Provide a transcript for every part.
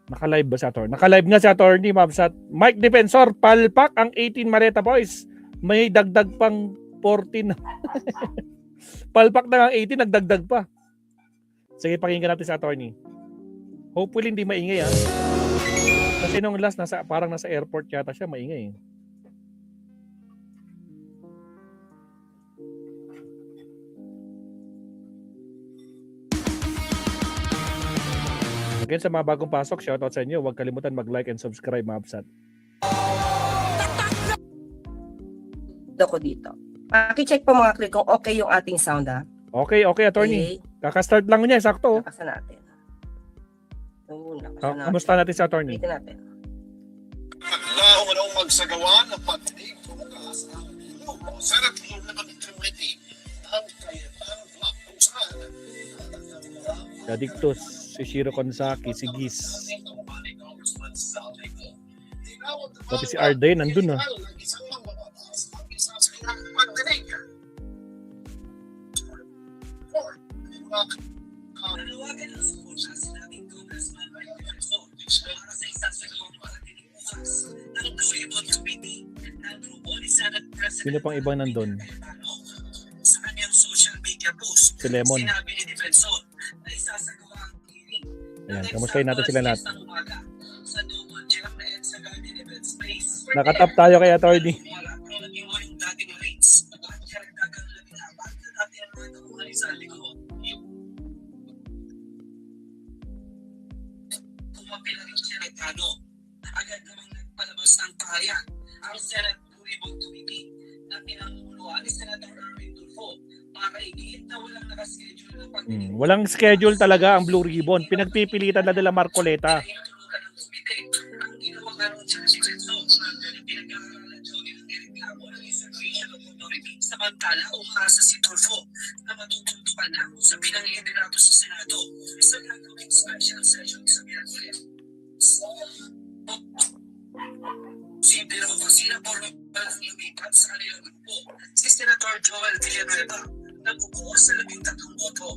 Naka-live ba si attorney? Naka-live nga si attorney, Mabsat. Mike Defensor, palpak ang 18 Maleta Boys. May dagdag pang 14. Palpak na ang 18, nagdagdag pa. Sige, pakinggan natin si attorney. Hopefully hindi maingay ha. Kasi nung last, parang nasa airport yata siya, maingay. Again, sa mga bagong pasok, shoutout sa inyo. Huwag kalimutan mag-like and subscribe, Mabsat. Ako dito. Paki-check po mga klik kung okay yung ating sound ha. Okay, attorney. Okay. Kaka-start lang niya, sakto. Nakasa natin. Kamusta natin si attorney? Dito natin. Naunang magsagawa ng pagdinig sa Republic ng Committee ang kayatang kung Dadictus, si Shiro Konsaki, si Giz. Pati si Arday, nandun na. Nanawagan ang support sa sinabing Congressman Mike Defensor para sa isasagawang pagdinig bukas ng Blue Ribbon Committee ng grupo ni Senate President Sino pang ibang nandun? Sa kanyang social media post, Si Lemon. sinabi ni Defensor na isasagawa ang hearing. Ayan, kamustahin natin sila lahat. Sa Double Gem and sa Garden Event Space. Nakatap tayo kay attorney. Wala pero naging walang dating rates at karagdagang labinabat na dati ang mga nakuha sa likod. Kumapila rin siya ng tano. Agad namang nagpalabas ng pahayag ang Senate Blue Ribbon Committee na pinangumunuan ni Senator Erwin Tulfo para igiit na walang nakaschedule na pagdinig. Walang schedule talaga ang Blue Ribbon. Pinagpipilitan na nila Marcoleta. Tinutulugan ng komite ang ginawang anunsyo ni Defensor na pinag-aaralan siya ng nireklamo ng Immigration Authority. Samantala, umaasa si Tulfo na matutuntukan na kung sabi ng liderato sa Senado sa gagawing special session sa Miyerkules. Si Delova Sinapor ng lumipat sa kanilang grupo, si Senator Joel Villanueva na kukuha sa 13 boto.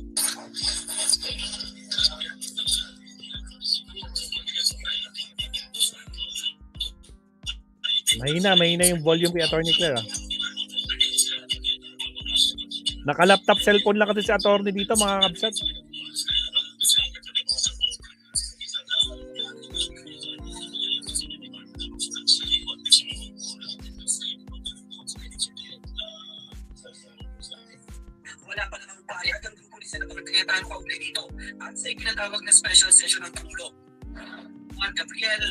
Mahina yung volume kay attorney Claire. Naka-laptop cellphone lang kasi si attorney dito, mga kabsat. Wala pa namang pahayag ang grupo ni Senator Cayetano kaugnay dito at sa ikinatawag na special session ng Pangulo. Juan Gabriel,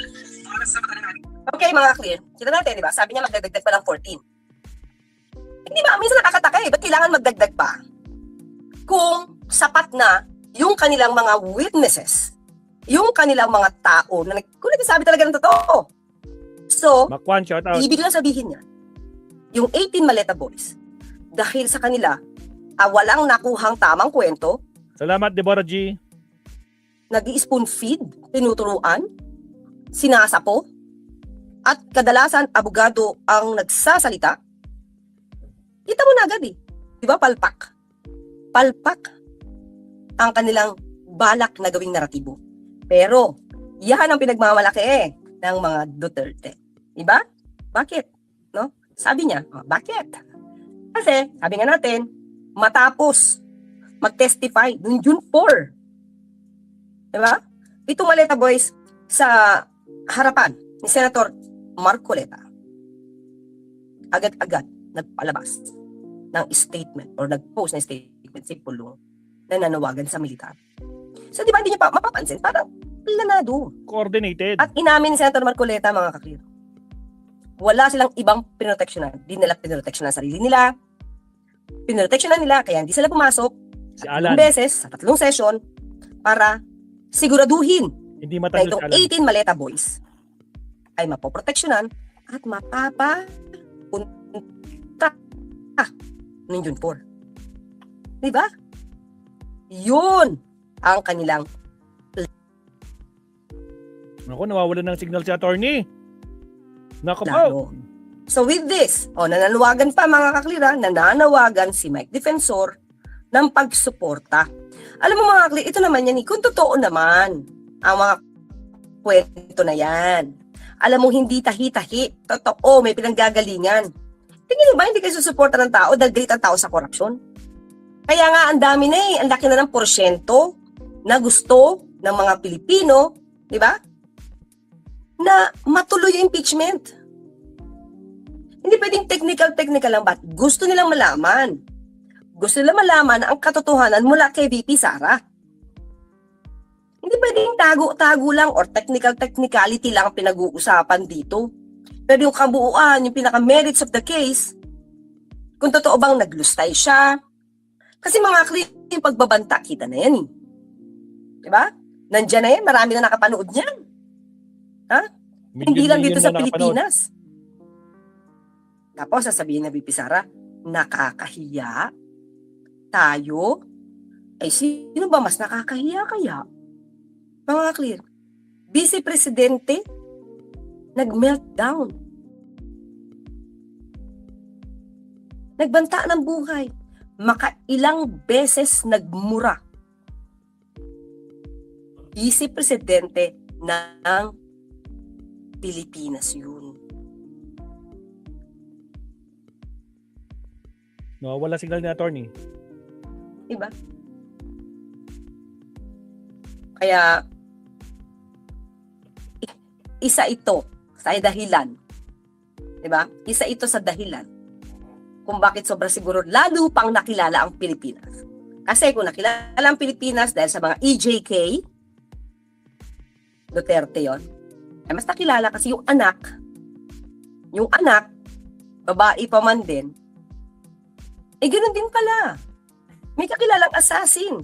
para sa kanang Okay mga clear. Kita natin, di ba? Sabi niya magdagdag pa ng 14. Hindi ba? Minsan nakakataka eh. Ba't kailangan magdagdag pa? Kung sapat na yung kanilang mga witnesses, yung kanilang mga tao na kung nagsasabi talaga ng totoo. So, Makwan, shout out. ibig lang sabihin niya, yung 18 Maleta Boys, dahil sa kanila, walang nakuhang tamang kwento, Salamat, Deborah G. nag-i-spoon feed, tinuturuan, sinasapo, at kadalasan abogado ang nagsasalita, kita mo na agad eh. Di ba? Palpak. Palpak ang kanilang balak na gawing naratibo. Pero, yan ang pinagmamalaki ng mga Duterte. Di ba? Bakit? No? Sabi niya, bakit? Kasi, sabi nga natin, matapos mag-testify noong June 4. Di ba? Itong Maleta Boys sa harapan ni Senator Marcoleta. Agad-agad nagpalabas ng statement or nag-post ng statement si Pulong na nanawagan sa militar. So di ba hindi niya pa mapapansin? Parang planado. Coordinated. At inamin ni Senator Marcoleta, mga kaklir, wala silang ibang pinoteksyonan. Di nila pinoteksyonan sarili nila. Pinoteksyonan nila kaya hindi sila pumasok Si tatlong Alan. beses sa 3 session para siguraduhin Hindi na matanda si itong Alan. 18 Maleta Boys ay mapoproteksyonan at mapapunta noong June 4. Diba? Yun ang kanilang Naku, nawawalan ng signal si attorney. Naku po. plano. So with this, nananawagan pa mga kaklira, nananawagan si Mike Defensor ng pagsuporta. Alam mo mga kaklir, ito naman yan, kung totoo naman ang mga kwento na yan. Alam mo, hindi tahi-tahi. Totoo, may pinanggagalingan. Tingin mo ba, hindi kayo susuporta ng tao dahil galit ang tao sa korupsyon? Kaya nga, ang dami na ang laki na ng porsyento na gusto ng mga Pilipino, di ba? Na matuloy yung impeachment. Hindi pwedeng technical lang, but gusto nilang malaman. Gusto nilang malaman ang katotohanan mula kay VP Sara. Hindi pwedeng tago-tago lang or technicality lang ang pinag-uusapan dito. Pero yung kabuuan, yung pinaka-merits of the case, kung totoo bang naglustay siya. Kasi mga yung pagbabanta, kita na yan eh. Diba? Nandiyan na yan, marami na nakapanood niyan. Ha? Hindi lang dito sa Pilipinas. Tapos sasabihin na VP Sara, nakakahiya tayo. Ay sino ba mas nakakahiya kaya? Mga clear. Vice Presidente nag-meltdown. Nagbanta ng buhay. Makailang beses nagmura. Vice Presidente ng Pilipinas yun. No, wala signal ni attorney. Diba? Kaya, isa ito sa dahilan. Diba? Isa ito sa dahilan kung bakit sobra siguro lalo pang nakilala ang Pilipinas. Kasi kung nakilala ang Pilipinas dahil sa mga EJK, Duterte yon, ay mas nakilala kasi yung anak, babae pa man din, ganoon din pala. May kakilalang assassin.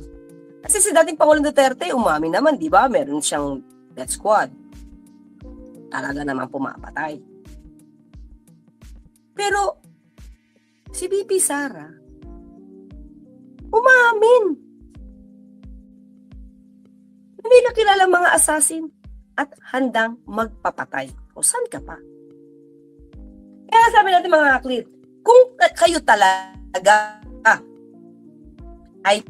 Kasi si dating Pangulong Duterte, umami naman, di ba? Meron siyang death squad. Talaga naman pumapatay. Pero, si VP Sara, umamin. May kakilalang mga assassin at handang magpapatay. O saan ka pa? Kaya sabi natin mga kaklit, kung kayo talaga ay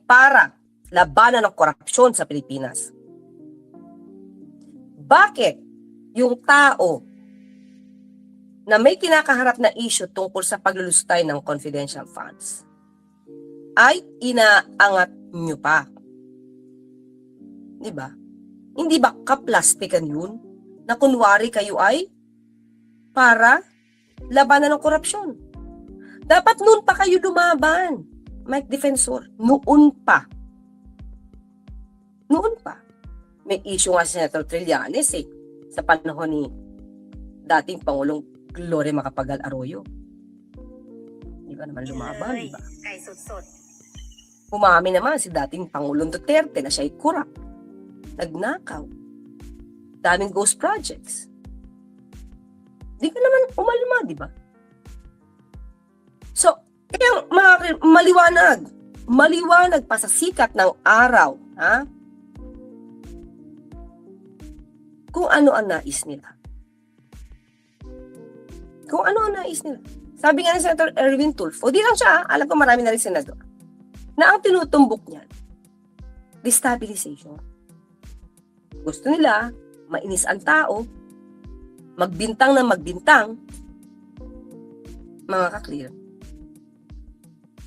para labanan ng korupsyon sa Pilipinas, bakit yung tao na may kinakaharap na issue tungkol sa paglulustay ng confidential funds ay inaangat nyo pa? Diba? Hindi ba kaplastikan yun na kunwari kayo ay para labanan ng korupsyon? Dapat noon pa kayo lumaban, Mike Defensor. Noon pa. May issue nga si Senator Trillanes sa panahon ni dating Pangulong Gloria Macapagal Arroyo. Di ba naman lumaban, di ba? Umami naman si dating Pangulong Duterte na siya'y corrupt. Nagnakaw. Daming ghost projects. Di ka naman umalma, di ba? So, kaya maliwanag pa sa sikat ng araw, ha? Kung ano ang nais nila. Sabi nga ni Senator Erwin Tulfo, di lang siya, alam ko marami na rin senador, na ang tinutumbok niyan, destabilization. Gusto nila, mainis ang tao, magbintang na magbintang, mga ka-clear.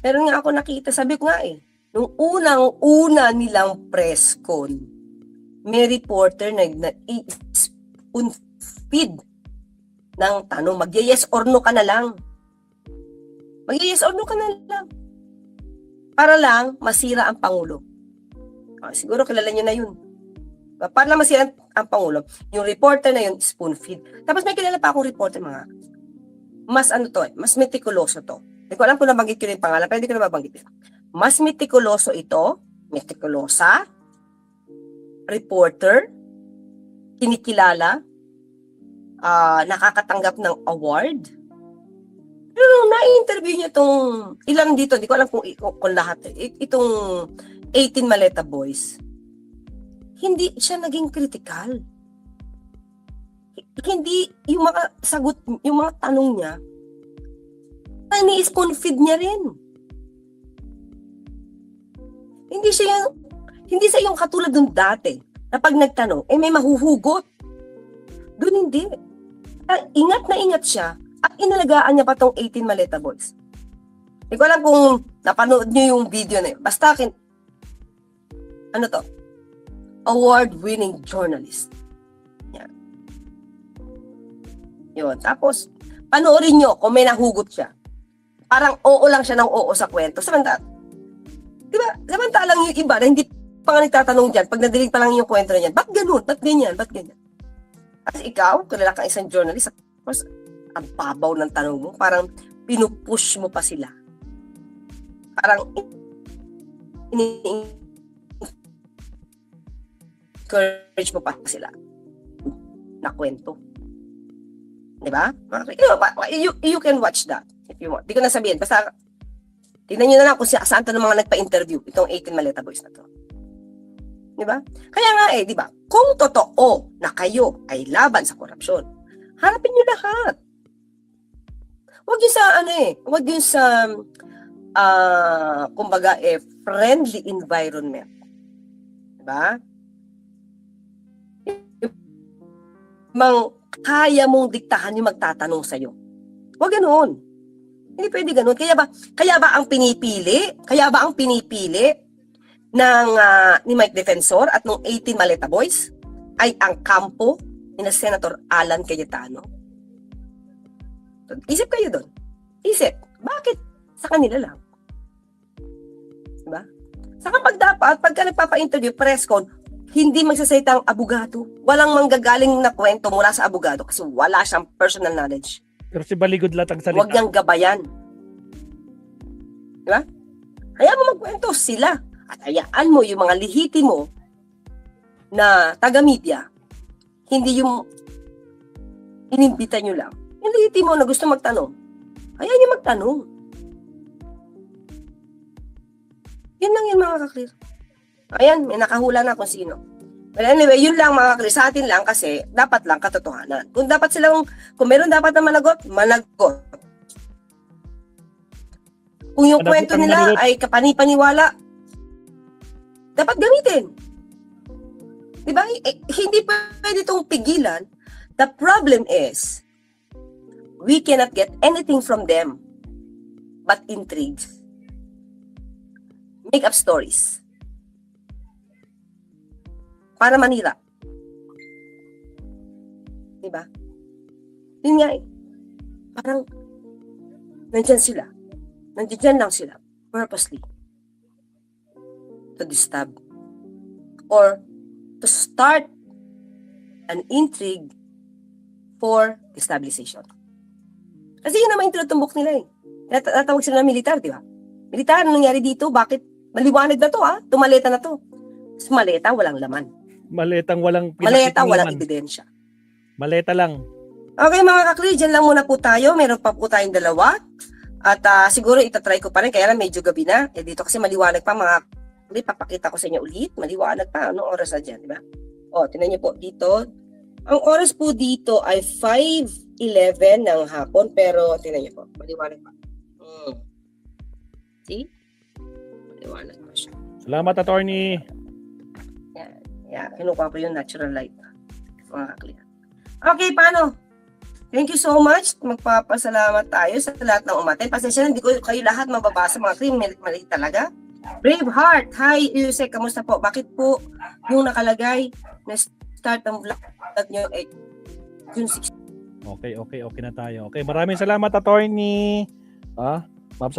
Pero nga ako nakita, sabi ko nga nung unang-una nilang press con, may reporter na spoon feed ng tanong, mag-yes or no ka na lang. Mag-yes or no ka na lang. Para lang masira ang Pangulo. Siguro kilala nyo na yun. Para lang masira ang Pangulo. Yung reporter na yun, spoon feed. Tapos may kilala pa akong reporter, mga mas mas meticuloso to. Hindi ko alam kung nabanggit ko yung pangalan, pero hindi ko na mabanggit. Mas meticuloso ito, meticulosa, reporter, kinikilala, nakakatanggap ng award. Pero na-interview niya itong, ilang dito, hindi ko alam kung lahat, itong 18 Maleta Boys, hindi siya naging critical. Hindi, yung mga sagot, yung mga tanong niya, ni-spoon feed niya rin. Hindi siya yung katulad ng dati, na pag nagtanong, may mahuhugot. Doon hindi. Ingat na ingat siya at inalagaan niya pa tong 18 Maleta Boys. Hindi ko alam kung napanood niyo yung video na yun. Basta ano to? Award-winning journalist. Yan. Yun. Tapos, panoorin nyo kung may nahugot siya. Parang oo lang siya ng oo sa kwento. Samantalang yung iba na hindi pa nga nagtatanong dyan, pag nadilig pa lang yung kwento na yan, ba't ganun? Ba't ganyan? Ba't ganyan? At ikaw, kilala kang isang journalist, tapos ang babaw ng tanong mo, parang pinupush mo pa sila. Parang encourage mo pa sila na kwento. Diba? You can watch that if you want. Di ko na sabihin. Basta, tingnan nyo na lang kung saan to ng mga nagpa-interview itong 18 Maleta Boys na to. Diba? Kaya nga diba? Kung totoo na kayo ay laban sa korupsyon, harapin nyo lahat. Huwag yun sa huwag yun sa kumbaga friendly environment. Diba? Kaya mong diktahan yung magtatanong sa'yo. Huwag ganoon. Hindi pwede ganoon. Kaya ba ang pinipili ng ni Mike Defensor at ng 18 Maleta Boys ay ang kampo ni Senator Alan Cayetano? Isip kayo doon. Isip. Bakit sa kanila lang? Diba? Saka pagka nagpapa-interview, press con, hindi magsasalita ang abogado. Walang manggagaling na kwento mula sa abogado kasi wala siyang personal knowledge. Pero si Baligod latang salita. Huwag niyang gabayan. Diba? Kaya mo magkwento sila. At hayaan mo yung mga lihitimo na taga-media, hindi yung inimbita nyo lang. Yung lihitimo na gusto magtanong, hayaan nyo magtanong. Yun lang yun mga kaklir. Ayan, may nakahula na kung sino. But anyway, yun lang mga kaklir. Sa atin lang kasi, dapat lang katotohanan. Kung meron dapat na managot. Kung yung kwento nila ay kapani-paniwala, dapat gamitin. Diba? Hindi pwede itong pigilan. The problem is, we cannot get anything from them but intrigues. Make up stories. Para manira. Diba? Yun nga parang nandiyan lang sila purposely to disturb or to start an intrigue for destabilization. Kasi yun naman yung tinutumbok nila Natawag sila ng militar, di ba? Militar, anong nangyari dito? Bakit? Maliwanag na to, Tumaleta na to. Maleta, walang laman. Maletang walang ebidensya. Maleta lang. Okay mga kakli, dyan lang muna po tayo. Meron pa po tayong dalawa. At siguro itatry ko pa rin, kaya lang medyo gabi na. Dito kasi maliwanag pa mga kakli. Papakita ko sa inyo ulit. Maliwanag pa. Anong oras na dyan, di ba? Tingnan niyo po dito. Ang oras po dito ay 5:11 ng hapon. Pero tingnan niyo po, maliwanag pa. See? Maliwanag pa siya. Salamat, attorney. Yeah, kinukuha ko yung natural light. Mga kakli. Okay, paano? Thank you so much. Magpapasalamat tayo sa lahat ng umatay. Pasensya na, hindi ko kayo lahat mababasa. Mga krim, mali talaga. Braveheart. Hi, Yusek. Kamusta po? Bakit po yung nakalagay na start ng vlog nyo ay June 6? Okay na tayo. Okay, maraming salamat, attorney.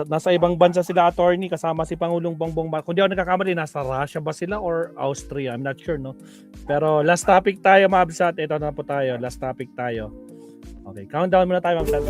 Nasa ibang bansa sila, attorney, kasama si Pangulong Bongbong Marcos. Kung di ako nagkakamali, nasa Russia ba sila or Austria? I'm not sure, no? Pero last topic tayo, Mabsat. Ito na po tayo. Last topic tayo. Okay, countdown muna tayo, Mabsat.